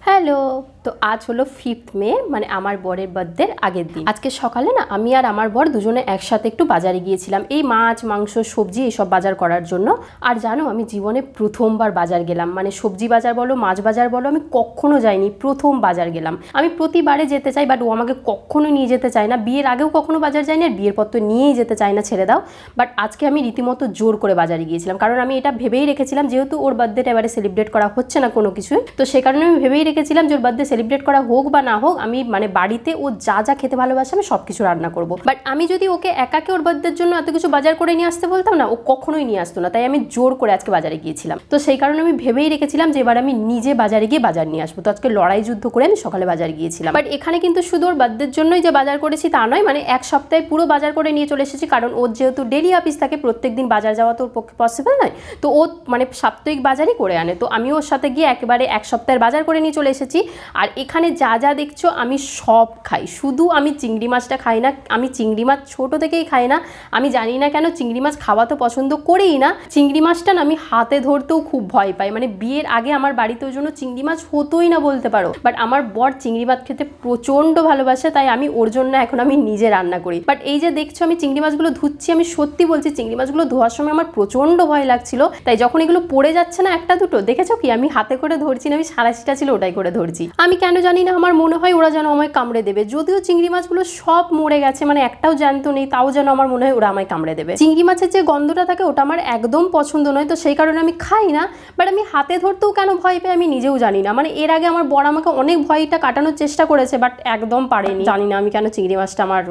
Hello. তো আজ হলো 5th মে, মানে আমার বরের বার্থডের আগের দিন। আজকে সকালে না আমি আর আমার বর দুজনে একসাথে একটু বাজারে গিয়েছিলাম, এই মাছ মাংস সবজি এসব বাজার করার জন্য। আর জানো, আমি জীবনে প্রথমবার বাজার গেলাম, মানে সবজি বাজার বলো মাছ বাজার বলো, আমি কখনো যাইনি, প্রথম বাজার গেলাম। আমি প্রতিবারে যেতে চাই, বাট ও আমাকে কখনো নিয়ে যেতে চায় না। বিয়ের আগেও কখনো বাজার যায়নি, আর বিয়ের পর তো নিয়েই যেতে চায় না, ছেড়ে দাও। বাট আজকে আমি রীতিমতো জোর করে বাজারে গিয়েছিলাম, কারণ আমি এটা ভেবেই রেখেছিলাম, যেহেতু ওর বার্থডেটা এবারে সেলিব্রেট করা হচ্ছে না কোনো কিছুই, তো সে কারণে আমি ভেবেই রেখেছিলাম যে ওর বার্থডে সেলিব্রেট করা হোক বা না হোক, আমি মানে বাড়িতে ও যা যা খেতে ভালোবাসে আমি সব কিছু রান্না করবো। বাট আমি যদি ওকে একাকে ওর বার্থডের জন্য এত কিছু বাজার করে নিয়ে আসতে বলতাম না, ও কখনোই নিয়ে আসতো না। তাই আমি জোর করে আজকে বাজারে গিয়েছিলাম। তো সেই কারণে আমি ভেবেই রেখেছিলাম যে এবার আমি নিজে বাজারে গিয়ে বাজার নিয়ে আসবো। তো আজকে লড়াই যুদ্ধ করে আমি সকালে বাজার গিয়েছিলাম। বাট এখানে কিন্তু শুধু ওর বার্থডের জন্যই যে বাজার করেছি তা নয়, মানে এক সপ্তাহে পুরো বাজার করে নিয়ে চলে এসেছি, কারণ ওর যেহেতু ডেলি অফিস থাকে, প্রত্যেকদিন বাজার যাওয়া তো ওর পক্ষে পসিবল নয়। তো ও মানে সাপ্তাহিক বাজারই করে আনে, তো আমি ওর সাথে গিয়ে একেবারে এক সপ্তাহের বাজার করে নিয়ে চলে এসেছি। আর এখানে যা যা দেখছো আমি সব খাই, শুধু আমি চিংড়ি মাছটা খাই না। আমি চিংড়ি মাছ ছোটো থেকেই খাই না, আমি জানি না কেন। চিংড়ি মাছ খাওয়া তো পছন্দ করেই না, চিংড়ি মাছটা না আমি হাতে ধরতেও খুব ভয় পাই। মানে বিয়ের আগে আমার বাড়িতে ওই জন্য চিংড়ি মাছ হতোই না বলতে পারো। বাট আমার বর চিংড়ি মাছ খেতে প্রচণ্ড ভালোবাসে, তাই আমি ওর জন্য এখন আমি নিজে রান্না করি। বাট এই যে দেখছো আমি চিংড়ি মাছগুলো ধুচ্ছি, আমি সত্যি বলছি চিংড়ি মাছগুলো ধোয়ার সময় আমার প্রচণ্ড ভয় লাগছিল। তাই যখন এগুলো পড়ে যাচ্ছে না একটা দুটো, দেখেছো কি আমি হাতে করে ধরছি না, আমি সারাশিটা ছিল ওটাই করে ধরছি। আমি কেন জানি না আমার মনে হয় ওরা যেন আমায় কামড়ে দেবে, যদিও চিংড়ি মাছগুলো সব মরে গেছে, মানে একটাও জ্যান্ত নেই, তাও যেন আমার মনে হয় ওরা আমায় কামড়ে দেবে। চিংড়ি মাছের যে গন্ধটা থাকে ওটা আমার একদম পছন্দ নয়, তো সেই কারণে আমি খাই না। বাট আমি হাতে ধরতেও কেন ভয় পাই আমি নিজেও জানি না। মানে এর আগে আমার বর আমাকে অনেক ভয়টা কাটানোর চেষ্টা করেছে, বাট একদম পারেনি। জানি না আমি কেন, চিংড়ি মাছটা আমার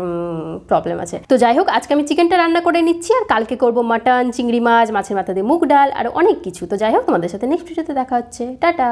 প্রবলেম আছে। তো যাই হোক, আজকে আমি চিকেনটা রান্না করে নিচ্ছি, আর কালকে করবো মাটন, চিংড়ি মাছ, মাছের মাথা দিয়ে মুগ ডাল আর অনেক কিছু। তো যাই হোক, তোমাদের সাথে নেক্সট ভিডিওতে দেখা হচ্ছে। টাটা।